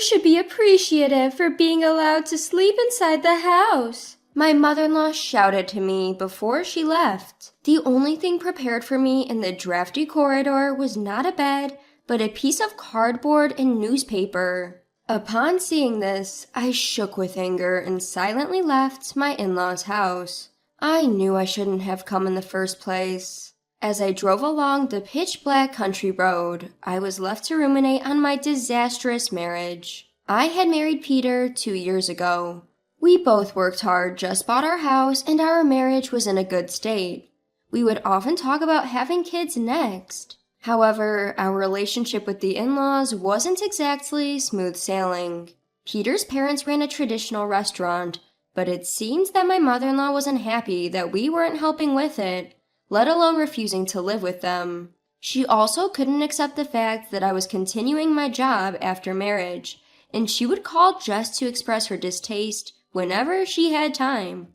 should be appreciative for being allowed to sleep inside the house," my mother-in-law shouted to me before she left. The only thing prepared for me in the drafty corridor was not a bed, but a piece of cardboard and newspaper. Upon seeing this, I shook with anger and silently left my in-laws' house. I knew I shouldn't have come in the first place. As I drove along the pitch-black country road, I was left to ruminate on my disastrous marriage. I had married Peter 2 years ago. We both worked hard, just bought our house, and our marriage was in a good state. We would often talk about having kids next. However, our relationship with the in-laws wasn't exactly smooth sailing. Peter's parents ran a traditional restaurant, but it seems that my mother-in-law was unhappy that we weren't helping with it, let alone refusing to live with them. She also couldn't accept the fact that I was continuing my job after marriage, and she would call just to express her distaste whenever she had time.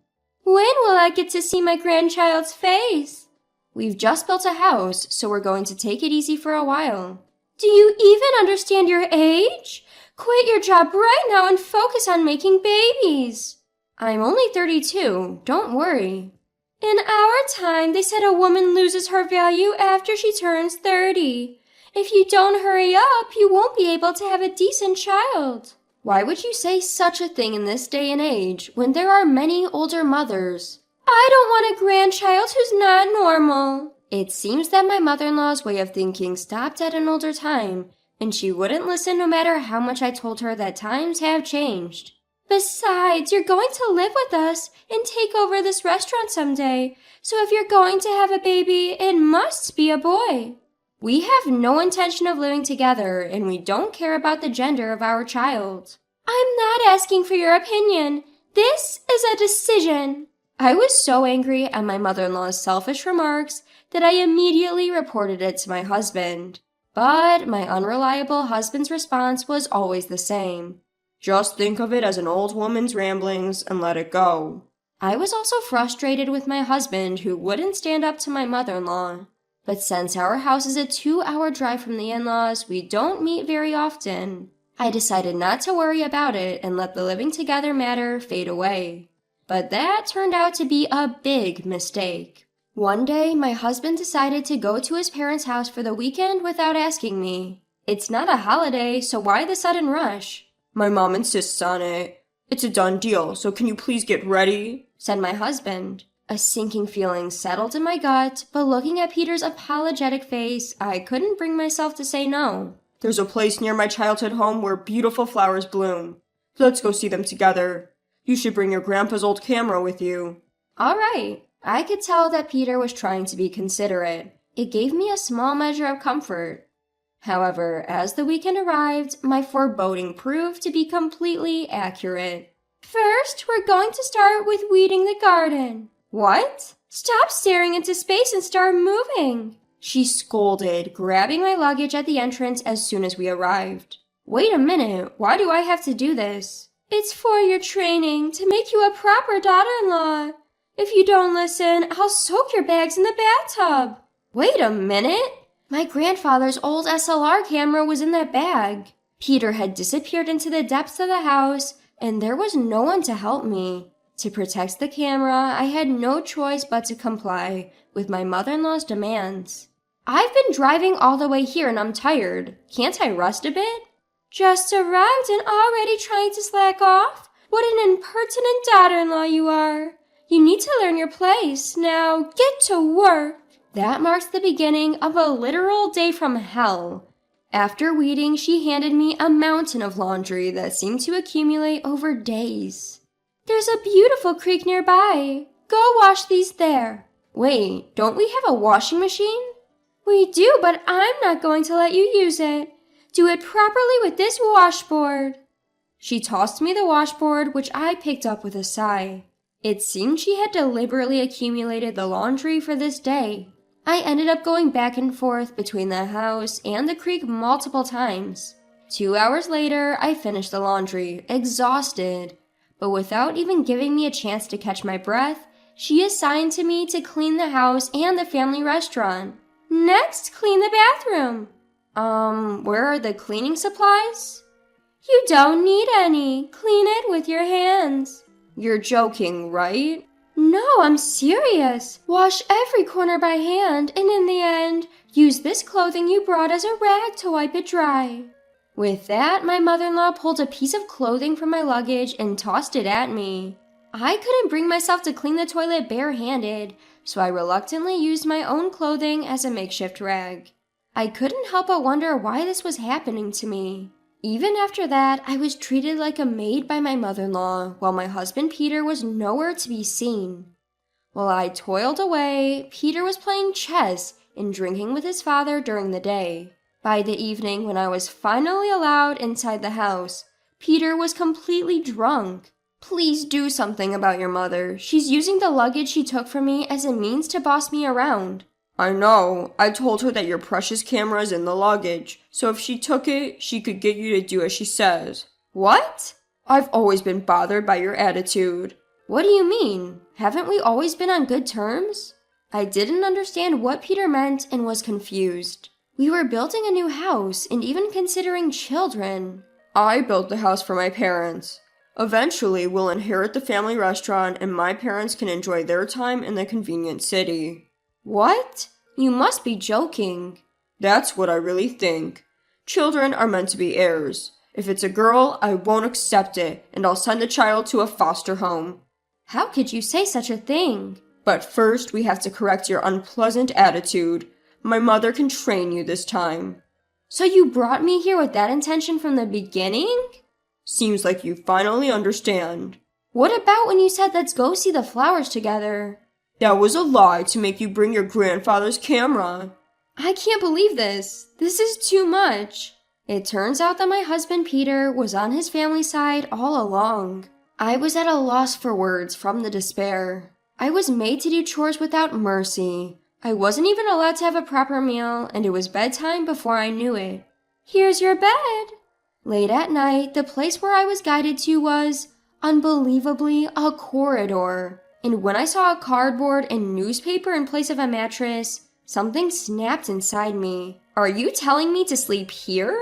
"When will I get to see my grandchild's face?" "We've just built a house, so we're going to take it easy for a while." "Do you even understand your age? Quit your job right now and focus on making babies." "I'm only 32, don't worry." "In our time, they said a woman loses her value after she turns 30. If you don't hurry up, you won't be able to have a decent child." "Why would you say such a thing in this day and age when there are many older mothers?" "I don't want a grandchild who's not normal." It seems that my mother-in-law's way of thinking stopped at an older time, and she wouldn't listen no matter how much I told her that times have changed. "Besides, you're going to live with us and take over this restaurant someday, so if you're going to have a baby, it must be a boy." "We have no intention of living together, and we don't care about the gender of our child." "I'm not asking for your opinion. This is a decision." I was so angry at my mother-in-law's selfish remarks that I immediately reported it to my husband. But my unreliable husband's response was always the same. "Just think of it as an old woman's ramblings and let it go." I was also frustrated with my husband, who wouldn't stand up to my mother-in-law. But since our house is a 2-hour drive from the in-laws, we don't meet very often. I decided not to worry about it and let the living together matter fade away. But that turned out to be a big mistake. One day, my husband decided to go to his parents' house for the weekend without asking me. "It's not a holiday, so why the sudden rush?" "My mom insists on it. It's a done deal, so can you please get ready?" said my husband. A sinking feeling settled in my gut, but looking at Peter's apologetic face, I couldn't bring myself to say no. "There's a place near my childhood home where beautiful flowers bloom. Let's go see them together. You should bring your grandpa's old camera with you." All right. I could tell that Peter was trying to be considerate. It gave me a small measure of comfort. However, as the weekend arrived, my foreboding proved to be completely accurate. "First, we're going to start with weeding the garden." "What?" "Stop staring into space and start moving," she scolded, grabbing my luggage at the entrance as soon as we arrived. "Wait a minute, why do I have to do this?" "It's for your training, to make you a proper daughter-in-law. If you don't listen, I'll soak your bags in the bathtub." "Wait a minute! My grandfather's old SLR camera was in that bag." Peter had disappeared into the depths of the house, and there was no one to help me. To protect the camera, I had no choice but to comply with my mother-in-law's demands. "I've been driving all the way here and I'm tired. Can't I rest a bit?" "Just arrived and already trying to slack off? What an impertinent daughter-in-law you are. You need to learn your place. Now, get to work." That marks the beginning of a literal day from hell. After weeding, she handed me a mountain of laundry that seemed to accumulate over days. "There's a beautiful creek nearby. Go wash these there." "Wait, don't we have a washing machine?" "We do, but I'm not going to let you use it. Do it properly with this washboard." She tossed me the washboard, which I picked up with a sigh. It seemed she had deliberately accumulated the laundry for this day. I ended up going back and forth between the house and the creek multiple times. 2 hours later, I finished the laundry, exhausted. But without even giving me a chance to catch my breath, she assigned to me to clean the house and the family restaurant. "Next, clean the bathroom." Where are the cleaning supplies?" You don't need any. Clean it with your hands. You're joking, right? No, I'm serious. Wash every corner by hand, and in the end, use this clothing you brought as a rag to wipe it dry. With that, my mother-in-law pulled a piece of clothing from my luggage and tossed it at me. I couldn't bring myself to clean the toilet barehanded, so I reluctantly used my own clothing as a makeshift rag. I couldn't help but wonder why this was happening to me. Even after that, I was treated like a maid by my mother-in-law, while my husband Peter was nowhere to be seen. While I toiled away, Peter was playing chess and drinking with his father during the day. By the evening, when I was finally allowed inside the house, Peter was completely drunk. Please do something about your mother. She's using the luggage she took from me as a means to boss me around. I know. I told her that your precious camera is in the luggage, so if she took it, she could get you to do as she says. What? I've always been bothered by your attitude. What do you mean? Haven't we always been on good terms? I didn't understand what Peter meant and was confused. We were building a new house and even considering children. I built the house for my parents. Eventually, we'll inherit the family restaurant and my parents can enjoy their time in the convenient city. What? You must be joking. That's what I really think. Children are meant to be heirs. If it's a girl, I won't accept it, and I'll send the child to a foster home. How could you say such a thing? But first, we have to correct your unpleasant attitude. My mother can train you this time. So you brought me here with that intention from the beginning? Seems like you finally understand. What about when you said let's go see the flowers together? That was a lie to make you bring your grandfather's camera. I can't believe this. This is too much. It turns out that my husband Peter was on his family side all along. I was at a loss for words from the despair. I was made to do chores without mercy. I wasn't even allowed to have a proper meal, and it was bedtime before I knew it. Here's your bed. Late at night, the place where I was guided to was, unbelievably, a corridor. And when I saw a cardboard and newspaper in place of a mattress, something snapped inside me. Are you telling me to sleep here?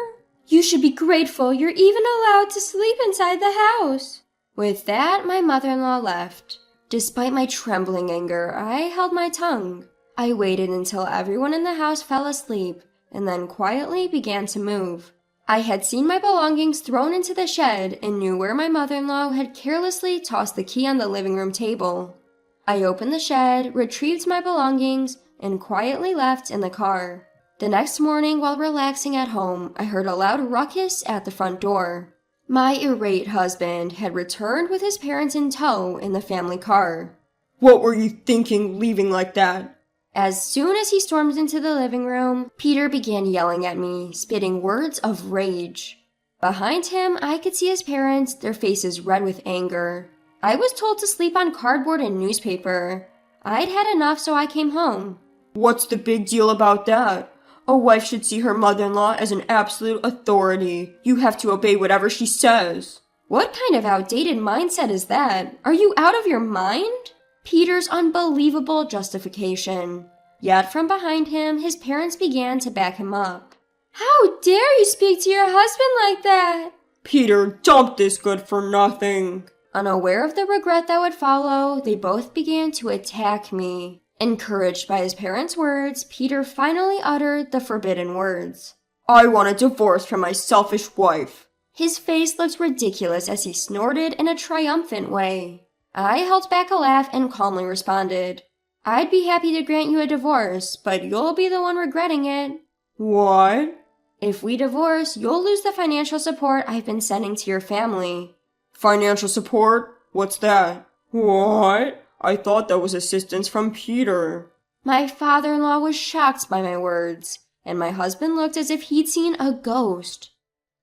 You should be grateful you're even allowed to sleep inside the house. With that, my mother-in-law left. Despite my trembling anger, I held my tongue. I waited until everyone in the house fell asleep, and then quietly began to move. I had seen my belongings thrown into the shed and knew where my mother-in-law had carelessly tossed the key on the living room table. I opened the shed, retrieved my belongings, and quietly left in the car. The next morning, while relaxing at home, I heard a loud ruckus at the front door. My irate husband had returned with his parents in tow in the family car. What were you thinking leaving like that? As soon as he stormed into the living room, Peter began yelling at me, spitting words of rage. Behind him, I could see his parents, their faces red with anger. I was told to sleep on cardboard and newspaper. I'd had enough, so I came home. What's the big deal about that? A wife should see her mother-in-law as an absolute authority. You have to obey whatever she says. What kind of outdated mindset is that? Are you out of your mind? Peter's unbelievable justification. Yet from behind him, his parents began to back him up. How dare you speak to your husband like that? Peter, dump this good-for-nothing. Unaware of the regret that would follow, they both began to attack me. Encouraged by his parents' words, Peter finally uttered the forbidden words. I want a divorce from my selfish wife. His face looked ridiculous as he snorted in a triumphant way. I held back a laugh and calmly responded, I'd be happy to grant you a divorce, but you'll be the one regretting it. What? If we divorce, you'll lose the financial support I've been sending to your family. Financial support? What's that? What? I thought that was assistance from Peter. My father-in-law was shocked by my words, and my husband looked as if he'd seen a ghost.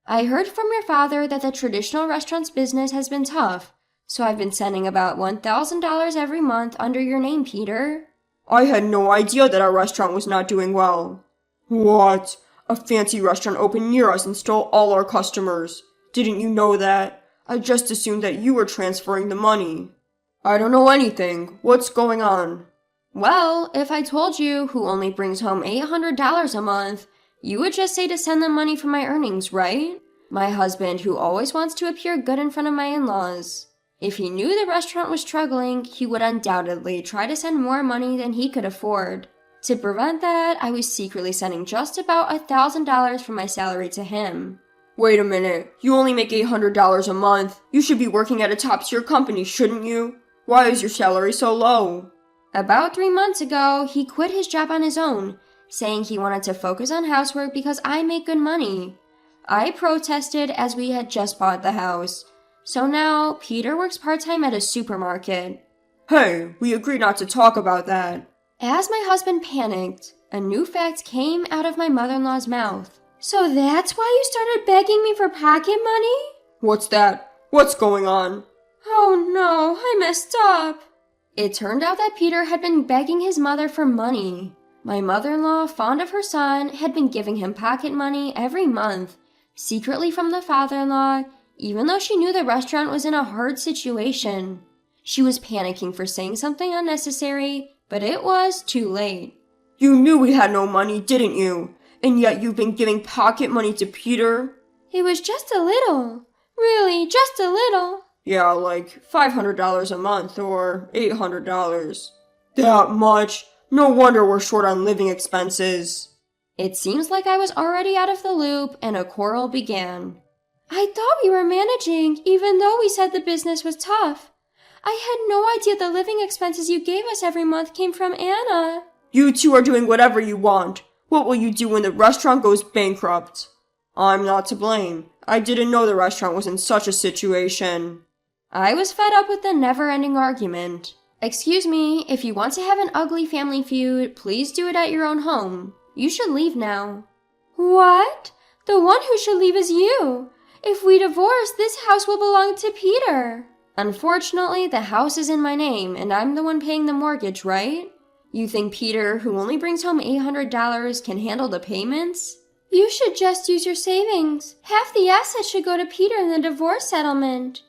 I heard from your father that the traditional restaurant's business has been tough, so I've been sending about $1,000 every month under your name, Peter. I had no idea that our restaurant was not doing well. What? A fancy restaurant opened near us and stole all our customers. Didn't you know that? I just assumed that you were transferring the money. I don't know anything. What's going on? Well, if I told you who only brings home $800 a month, you would just say to send them money from my earnings, right? My husband, who always wants to appear good in front of my in-laws. If he knew the restaurant was struggling, he would undoubtedly try to send more money than he could afford. To prevent that, I was secretly sending just about $1,000 from my salary to him. Wait a minute, you only make $800 a month. You should be working at a top-tier company, shouldn't you? Why is your salary so low? About 3 months ago, he quit his job on his own, saying he wanted to focus on housework because I make good money. I protested as we had just bought the house. So now, Peter works part-time at a supermarket. Hey, we agreed not to talk about that. As my husband panicked, a new fact came out of my mother-in-law's mouth. So that's why you started begging me for pocket money? What's that? What's going on? Oh no, I messed up. It turned out that Peter had been begging his mother for money. My mother-in-law, fond of her son, had been giving him pocket money every month, secretly from the father-in-law, even though she knew the restaurant was in a hard situation. She was panicking for saying something unnecessary, but it was too late. You knew we had no money, didn't you? And yet you've been giving pocket money to Peter? It was just a little. Really, just a little. Yeah, like $500 a month or $800. That much? No wonder we're short on living expenses. It seems like I was already out of the loop and a quarrel began. I thought we were managing, even though we said the business was tough. I had no idea the living expenses you gave us every month came from Anna. You two are doing whatever you want. What will you do when the restaurant goes bankrupt? I'm not to blame. I didn't know the restaurant was in such a situation. I was fed up with the never-ending argument. Excuse me, if you want to have an ugly family feud, please do it at your own home. You should leave now. What? The one who should leave is you. If we divorce, this house will belong to Peter. Unfortunately, the house is in my name, and I'm the one paying the mortgage, right? You think Peter, who only brings home $800, can handle the payments? You should just use your savings. Half the assets should go to Peter in the divorce settlement.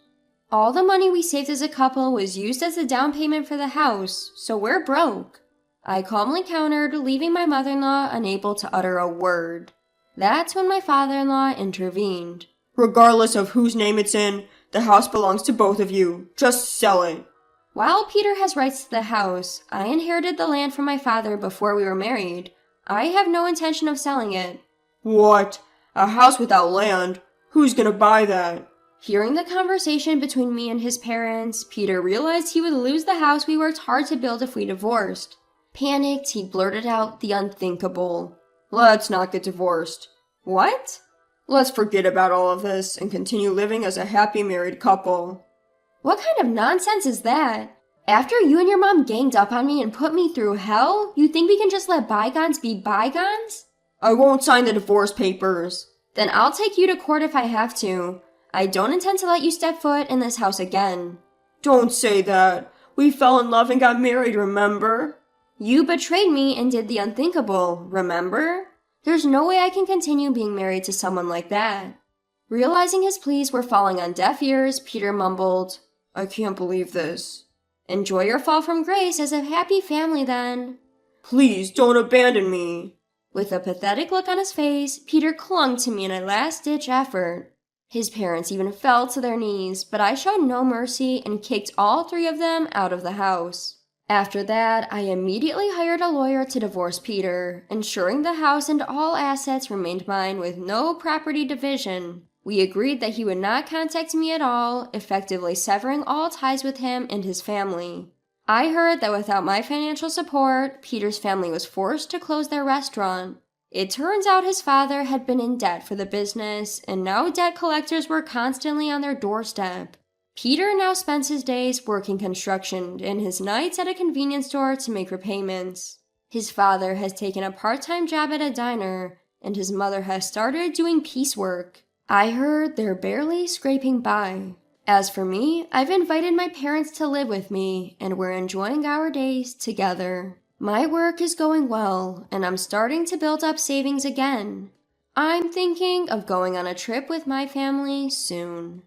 All the money we saved as a couple was used as the down payment for the house, so we're broke. I calmly countered, leaving my mother-in-law unable to utter a word. That's when my father-in-law intervened. Regardless of whose name it's in, the house belongs to both of you. Just sell it. While Peter has rights to the house, I inherited the land from my father before we were married. I have no intention of selling it. What? A house without land? Who's gonna buy that? Hearing the conversation between me and his parents, Peter realized he would lose the house we worked hard to build if we divorced. Panicked, he blurted out the unthinkable. Let's not get divorced. What? Let's forget about all of this and continue living as a happy married couple. What kind of nonsense is that? After you and your mom ganged up on me and put me through hell, you think we can just let bygones be bygones? I won't sign the divorce papers. Then I'll take you to court if I have to. I don't intend to let you step foot in this house again. Don't say that. We fell in love and got married, remember? You betrayed me and did the unthinkable, remember? There's no way I can continue being married to someone like that. Realizing his pleas were falling on deaf ears, Peter mumbled, I can't believe this. Enjoy your fall from grace as a happy family then. Please don't abandon me. With a pathetic look on his face, Peter clung to me in a last-ditch effort. His parents even fell to their knees, but I showed no mercy and kicked all three of them out of the house. After that, I immediately hired a lawyer to divorce Peter, ensuring the house and all assets remained mine with no property division. We agreed that he would not contact me at all, effectively severing all ties with him and his family. I heard that without my financial support, Peter's family was forced to close their restaurant. It turns out his father had been in debt for the business, and now debt collectors were constantly on their doorstep. Peter now spends his days working construction and his nights at a convenience store to make repayments. His father has taken a part-time job at a diner, and his mother has started doing piecework. I heard they're barely scraping by. As for me, I've invited my parents to live with me, and we're enjoying our days together. My work is going well, and I'm starting to build up savings again. I'm thinking of going on a trip with my family soon.